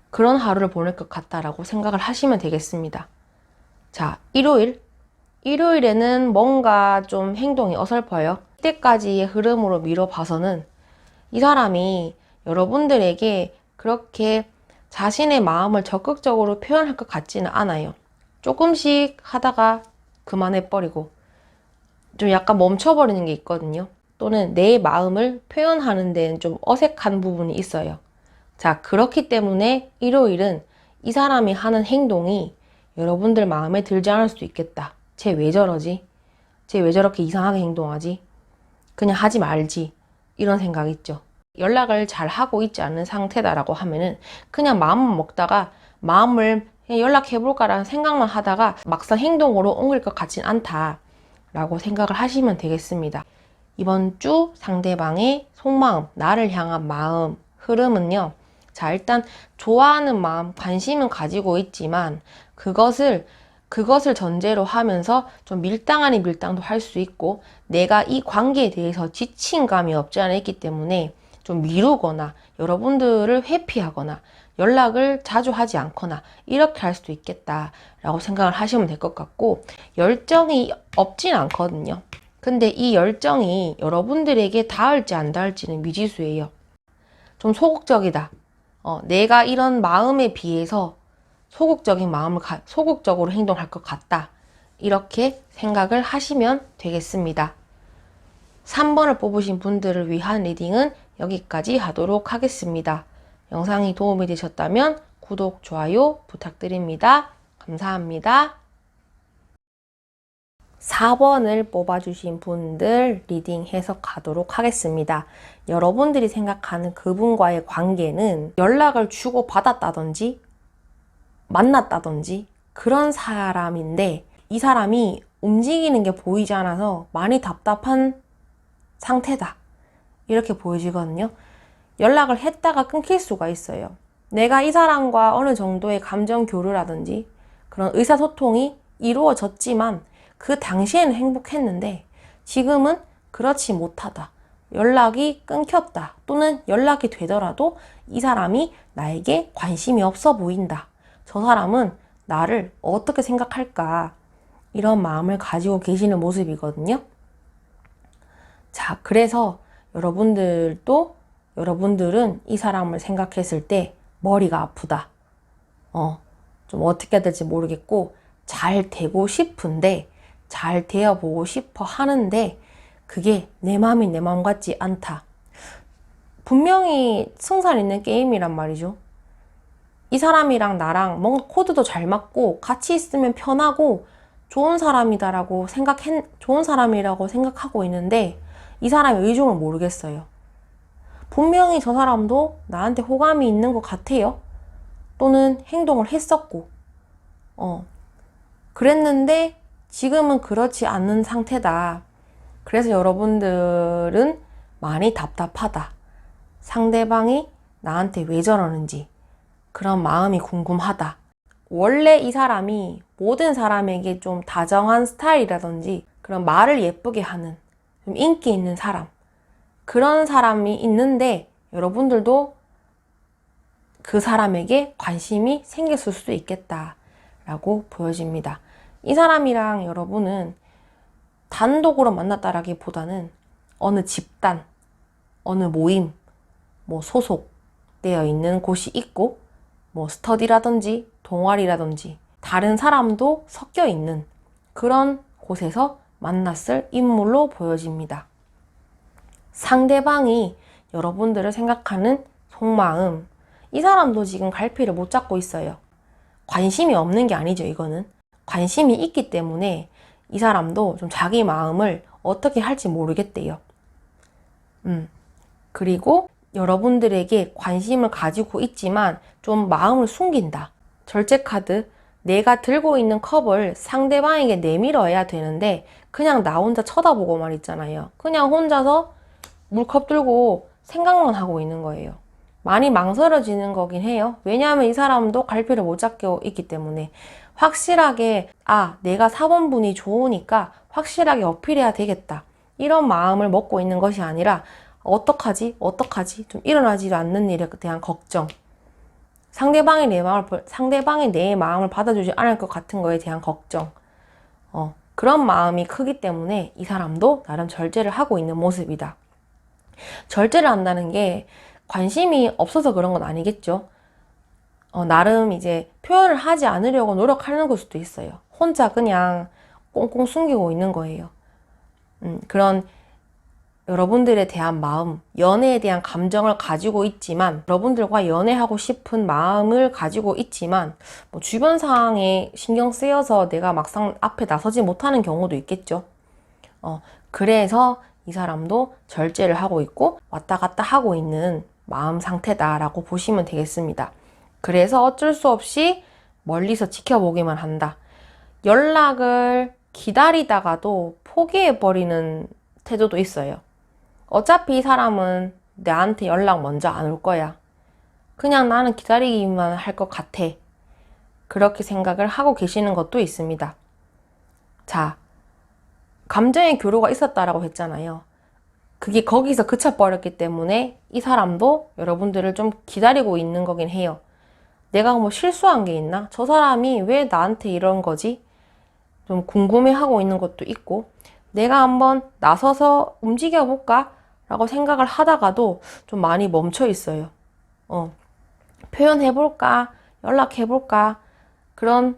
그런 하루를 보낼 것 같다라고 생각을 하시면 되겠습니다. 자, 일요일에는 뭔가 좀 행동이 어설퍼요. 이때까지의 흐름으로 미뤄봐서는 이 사람이 여러분들에게 그렇게 자신의 마음을 적극적으로 표현할 것 같지는 않아요. 조금씩 하다가 그만해버리고 좀 약간 멈춰버리는 게 있거든요. 또는 내 마음을 표현하는 데는 좀 어색한 부분이 있어요. 자, 그렇기 때문에 일요일은 이 사람이 하는 행동이 여러분들 마음에 들지 않을 수도 있겠다. 쟤 왜 저러지? 쟤 왜 저렇게 이상하게 행동하지? 그냥 하지 말지. 이런 생각 있죠. 연락을 잘 하고 있지 않은 상태다라고 하면은 그냥 마음만 먹다가 마음을 그냥 연락해볼까라는 생각만 하다가 막상 행동으로 옮길 것 같진 않다라고 생각을 하시면 되겠습니다. 이번 주 상대방의 속마음, 나를 향한 마음, 흐름은요. 자, 일단 좋아하는 마음, 관심은 가지고 있지만 그것을 전제로 하면서 좀 밀당 아닌 밀당도 할 수 있고 내가 이 관계에 대해서 지친 감이 없지 않아 있기 때문에 좀 미루거나 여러분들을 회피하거나 연락을 자주 하지 않거나 이렇게 할 수도 있겠다라고 생각을 하시면 될 것 같고 열정이 없진 않거든요. 근데 이 열정이 여러분들에게 닿을지 안 닿을지는 미지수예요. 좀 소극적이다. 내가 이런 마음에 비해서 소극적으로 행동할 것 같다. 이렇게 생각을 하시면 되겠습니다. 3번을 뽑으신 분들을 위한 리딩은 여기까지 하도록 하겠습니다. 영상이 도움이 되셨다면 구독, 좋아요 부탁드립니다. 감사합니다. 4번을 뽑아주신 분들 리딩 해석하도록 하겠습니다. 여러분들이 생각하는 그분과의 관계는 연락을 주고 받았다든지 만났다든지 그런 사람인데 이 사람이 움직이는 게 보이지 않아서 많이 답답한 상태다. 이렇게 보여지거든요. 연락을 했다가 끊길 수가 있어요. 내가 이 사람과 어느 정도의 감정 교류라든지 그런 의사소통이 이루어졌지만 그 당시에는 행복했는데 지금은 그렇지 못하다. 연락이 끊겼다. 또는 연락이 되더라도 이 사람이 나에게 관심이 없어 보인다. 저 사람은 나를 어떻게 생각할까? 이런 마음을 가지고 계시는 모습이거든요. 자, 그래서 여러분들은 이 사람을 생각했을 때 머리가 아프다. 좀 어떻게 해야 될지 모르겠고 잘 되고 싶은데 잘 되어보고 싶어 하는데 그게 내 마음이 내 마음 같지 않다. 분명히 승산 있는 게임이란 말이죠. 이 사람이랑 나랑 뭔가 코드도 잘 맞고 같이 있으면 편하고 좋은 사람이라고 생각하고 있는데 이 사람의 의중을 모르겠어요. 분명히 저 사람도 나한테 호감이 있는 것 같아요. 또는 행동을 했었고 그랬는데 지금은 그렇지 않는 상태다. 그래서 여러분들은 많이 답답하다. 상대방이 나한테 왜 저러는지 그런 마음이 궁금하다. 원래 이 사람이 모든 사람에게 좀 다정한 스타일이라든지 그런 말을 예쁘게 하는 좀 인기 있는 사람 그런 사람이 있는데 여러분들도 그 사람에게 관심이 생겼을 수도 있겠다라고 보여집니다. 이 사람이랑 여러분은 단독으로 만났다라기보다는 어느 집단, 어느 모임, 뭐 소속되어 있는 곳이 있고, 뭐 스터디라든지 동아리라든지 다른 사람도 섞여 있는 그런 곳에서 만났을 인물로 보여집니다. 상대방이 여러분들을 생각하는 속마음, 이 사람도 지금 갈피를 못 잡고 있어요. 관심이 없는 게 아니죠, 이거는. 관심이 있기 때문에 이 사람도 좀 자기 마음을 어떻게 할지 모르겠대요. 그리고 여러분들에게 관심을 가지고 있지만 좀 마음을 숨긴다. 절제 카드, 내가 들고 있는 컵을 상대방에게 내밀어야 되는데 그냥 나 혼자 쳐다보고만 있잖아요. 그냥 혼자서 물컵 들고 생각만 하고 있는 거예요. 많이 망설여지는 거긴 해요. 왜냐하면 이 사람도 갈피를 못 잡고 있기 때문에 확실하게 내가 4번분이 좋으니까 확실하게 어필해야 되겠다. 이런 마음을 먹고 있는 것이 아니라 어떡하지? 좀 일어나지도 않는 일에 대한 걱정. 상대방이 내 마음을 받아주지 않을 것 같은 거에 대한 걱정. 그런 마음이 크기 때문에 이 사람도 나름 절제를 하고 있는 모습이다. 절제를 한다는 게 관심이 없어서 그런 건 아니겠죠. 나름 이제 표현을 하지 않으려고 노력하는 걸 수도 있어요. 혼자 그냥 꽁꽁 숨기고 있는 거예요. 그런 여러분들에 대한 마음, 연애에 대한 감정을 가지고 있지만, 여러분들과 연애하고 싶은 마음을 가지고 있지만, 뭐 주변 상황에 신경 쓰여서 내가 막상 앞에 나서지 못하는 경우도 있겠죠. 그래서 이 사람도 절제를 하고 있고 왔다 갔다 하고 있는 마음 상태다라고 보시면 되겠습니다. 그래서 어쩔 수 없이 멀리서 지켜보기만 한다. 연락을 기다리다가도 포기해버리는 태도도 있어요. 어차피 이 사람은 나한테 연락 먼저 안 올 거야. 그냥 나는 기다리기만 할 것 같아. 그렇게 생각을 하고 계시는 것도 있습니다. 자, 감정의 교류가 있었다라고 했잖아요. 그게 거기서 그쳐버렸기 때문에 이 사람도 여러분들을 좀 기다리고 있는 거긴 해요. 내가 뭐 실수한 게 있나? 저 사람이 왜 나한테 이런 거지? 좀 궁금해하고 있는 것도 있고, 내가 한번 나서서 움직여볼까? 라고 생각을 하다가도 좀 많이 멈춰 있어요. 표현해볼까? 연락해볼까? 그런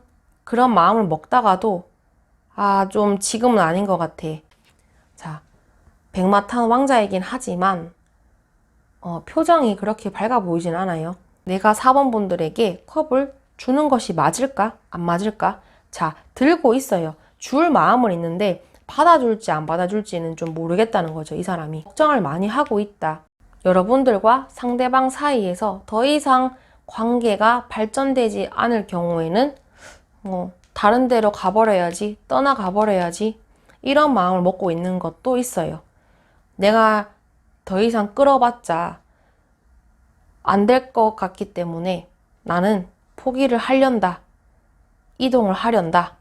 마음을 먹다가도 좀 지금은 아닌 것 같아. 자, 백마탄 왕자이긴 하지만 표정이 그렇게 밝아 보이진 않아요. 내가 4번 분들에게 컵을 주는 것이 맞을까? 안 맞을까? 자, 들고 있어요. 줄 마음은 있는데 받아줄지 안 받아줄지는 좀 모르겠다는 거죠. 이 사람이 걱정을 많이 하고 있다. 여러분들과 상대방 사이에서 더 이상 관계가 발전되지 않을 경우에는 다른 데로 가버려야지, 떠나가버려야지, 이런 마음을 먹고 있는 것도 있어요. 내가 더 이상 끌어봤자 안 될 것 같기 때문에 나는 포기를 하련다. 이동을 하련다.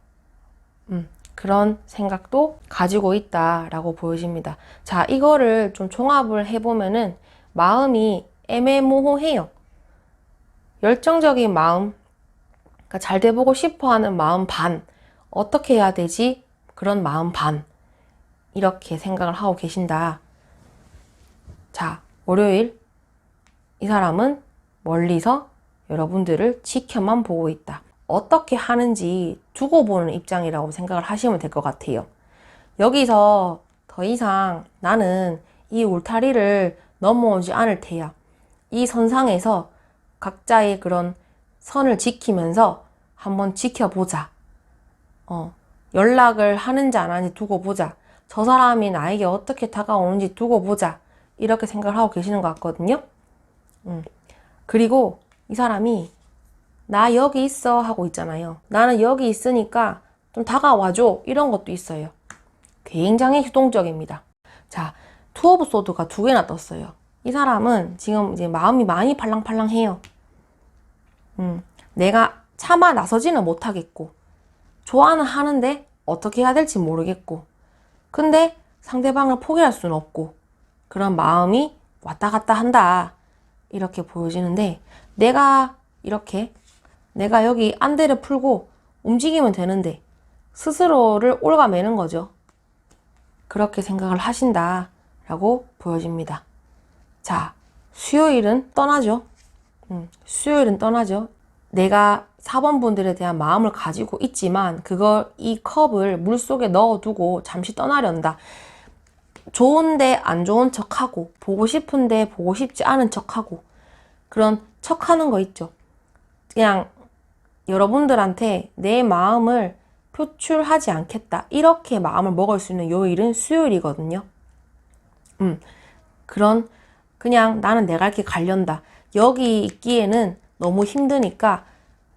그런 생각도 가지고 있다라고 보여집니다. 자, 이거를 좀 종합을 해보면은 마음이 애매모호해요. 열정적인 마음, 그러니까 잘 돼보고 싶어하는 마음 반, 어떻게 해야 되지? 그런 마음 반, 이렇게 생각을 하고 계신다. 자, 월요일 이 사람은 멀리서 여러분들을 지켜만 보고 있다. 어떻게 하는지 두고 보는 입장이라고 생각을 하시면 될 것 같아요. 여기서 더 이상 나는 이 울타리를 넘어오지 않을 테야. 이 선상에서 각자의 그런 선을 지키면서 한번 지켜보자. 연락을 하는지 안 하는지 두고 보자. 저 사람이 나에게 어떻게 다가오는지 두고 보자. 이렇게 생각을 하고 계시는 것 같거든요. 그리고 이 사람이 나 여기 있어 하고 있잖아요. 나는 여기 있으니까 좀 다가와줘. 이런 것도 있어요. 굉장히 유동적입니다. 자, 투 오브 소드가 2개나 떴어요. 이 사람은 지금 이제 마음이 많이 팔랑팔랑해요. 내가 차마 나서지는 못하겠고, 좋아는 하는데 어떻게 해야 될지 모르겠고, 근데 상대방을 포기할 수는 없고, 그런 마음이 왔다 갔다 한다. 이렇게 보여지는데, 내가 여기 안대를 풀고 움직이면 되는데 스스로를 올가매는 거죠. 그렇게 생각을 하신다라고 보여집니다. 자, 수요일은 떠나죠. 수요일은 떠나죠. 내가 4번 분들에 대한 마음을 가지고 있지만 이 컵을 물속에 넣어두고 잠시 떠나련다. 좋은데 안 좋은 척하고 보고 싶은데 보고 싶지 않은 척하고 그런 척하는 거 있죠. 그냥 여러분들한테 내 마음을 표출하지 않겠다. 이렇게 마음을 먹을 수 있는 요일은 수요일이거든요. 그냥 나는 내가 이렇게 가련다. 여기 있기에는 너무 힘드니까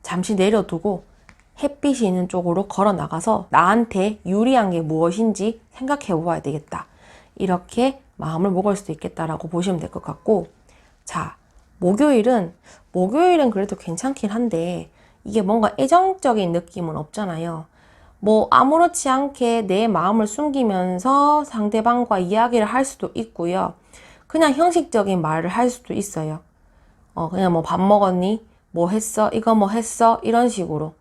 잠시 내려두고 햇빛이 있는 쪽으로 걸어 나가서 나한테 유리한 게 무엇인지 생각해 보아야 되겠다. 이렇게 마음을 먹을 수도 있겠다라고 보시면 될 것 같고, 자, 목요일은 그래도 괜찮긴 한데 이게 뭔가 애정적인 느낌은 없잖아요. 뭐 아무렇지 않게 내 마음을 숨기면서 상대방과 이야기를 할 수도 있고요. 그냥 형식적인 말을 할 수도 있어요. 그냥 뭐 밥 먹었니? 뭐 했어? 이거 뭐 했어? 이런 식으로.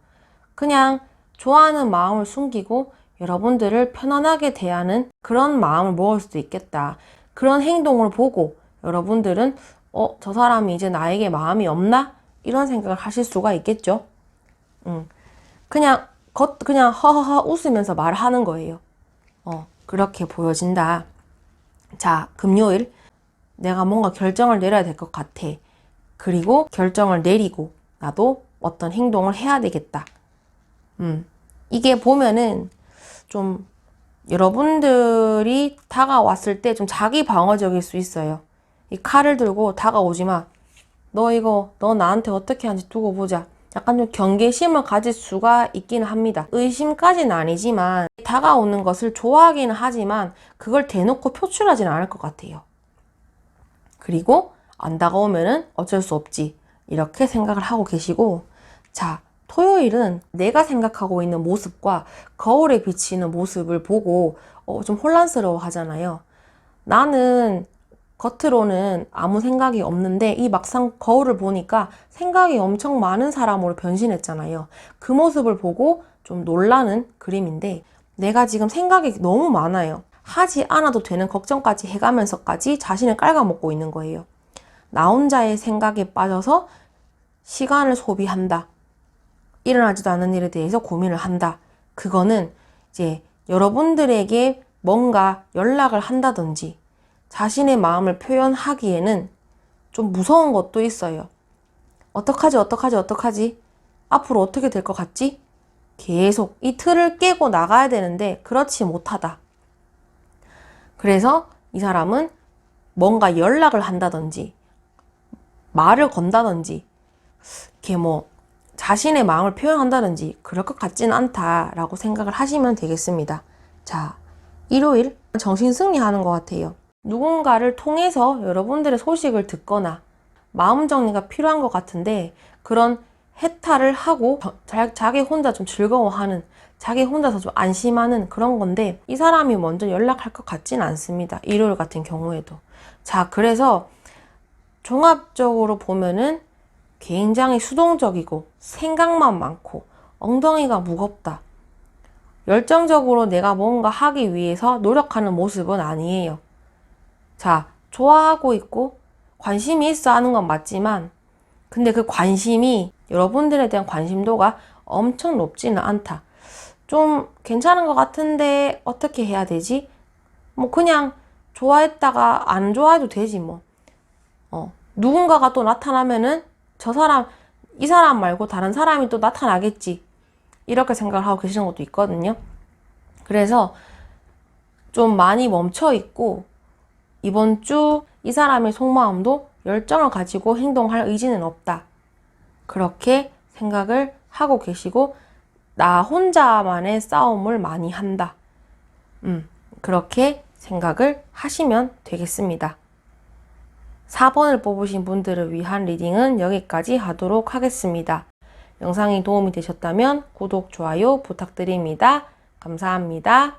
그냥 좋아하는 마음을 숨기고 여러분들을 편안하게 대하는 그런 마음을 먹을 수도 있겠다. 그런 행동을 보고 여러분들은 저 사람이 이제 나에게 마음이 없나? 이런 생각을 하실 수가 있겠죠. 그냥 허허허 웃으면서 말하는 거예요. 그렇게 보여진다. 자, 금요일 내가 뭔가 결정을 내려야 될 것 같아. 그리고 결정을 내리고 나도 어떤 행동을 해야 되겠다. 이게 보면은 좀 여러분들이 다가왔을 때 좀 자기 방어적일 수 있어요. 이 칼을 들고 다가오지 마. 너 나한테 어떻게 하는지 두고 보자. 약간 좀 경계심을 가질 수가 있기는 합니다. 의심까지는 아니지만 다가오는 것을 좋아하기는 하지만 그걸 대놓고 표출하지는 않을 것 같아요. 그리고 안 다가오면은 어쩔 수 없지. 이렇게 생각을 하고 계시고, 자, 토요일은 내가 생각하고 있는 모습과 거울에 비치는 모습을 보고 좀 혼란스러워 하잖아요. 나는 겉으로는 아무 생각이 없는데 이 막상 거울을 보니까 생각이 엄청 많은 사람으로 변신했잖아요. 그 모습을 보고 좀 놀라는 그림인데 내가 지금 생각이 너무 많아요. 하지 않아도 되는 걱정까지 해가면서까지 자신을 깔아먹고 있는 거예요. 나 혼자의 생각에 빠져서 시간을 소비한다. 일어나지도 않는 일에 대해서 고민을 한다. 그거는 이제 여러분들에게 뭔가 연락을 한다든지 자신의 마음을 표현하기에는 좀 무서운 것도 있어요. 어떡하지? 앞으로 어떻게 될 것 같지? 계속 이 틀을 깨고 나가야 되는데 그렇지 못하다. 그래서 이 사람은 뭔가 연락을 한다든지 말을 건다든지 이렇게 뭐 자신의 마음을 표현한다든지 그럴 것 같지는 않다라고 생각을 하시면 되겠습니다. 자, 일요일 정신승리하는 것 같아요. 누군가를 통해서 여러분들의 소식을 듣거나 마음 정리가 필요한 것 같은데 그런 해탈을 하고 자기 혼자 좀 즐거워하는, 자기 혼자서 좀 안심하는 그런 건데 이 사람이 먼저 연락할 것 같지는 않습니다. 일요일 같은 경우에도. 자, 그래서 종합적으로 보면은 굉장히 수동적이고 생각만 많고 엉덩이가 무겁다. 열정적으로 내가 뭔가 하기 위해서 노력하는 모습은 아니에요. 자, 좋아하고 있고 관심이 있어 하는 건 맞지만 근데 그 관심이 여러분들에 대한 관심도가 엄청 높지는 않다. 좀 괜찮은 것 같은데 어떻게 해야 되지? 뭐 그냥 좋아했다가 안 좋아해도 되지 뭐. 누군가가 또 나타나면은 이 사람 말고 다른 사람이 또 나타나겠지. 이렇게 생각을 하고 계시는 것도 있거든요. 그래서 좀 많이 멈춰 있고 이번 주 이 사람의 속마음도 열정을 가지고 행동할 의지는 없다. 그렇게 생각을 하고 계시고 나 혼자만의 싸움을 많이 한다. 그렇게 생각을 하시면 되겠습니다. 4번을 뽑으신 분들을 위한 리딩은 여기까지 하도록 하겠습니다. 영상이 도움이 되셨다면 구독, 좋아요 부탁드립니다. 감사합니다.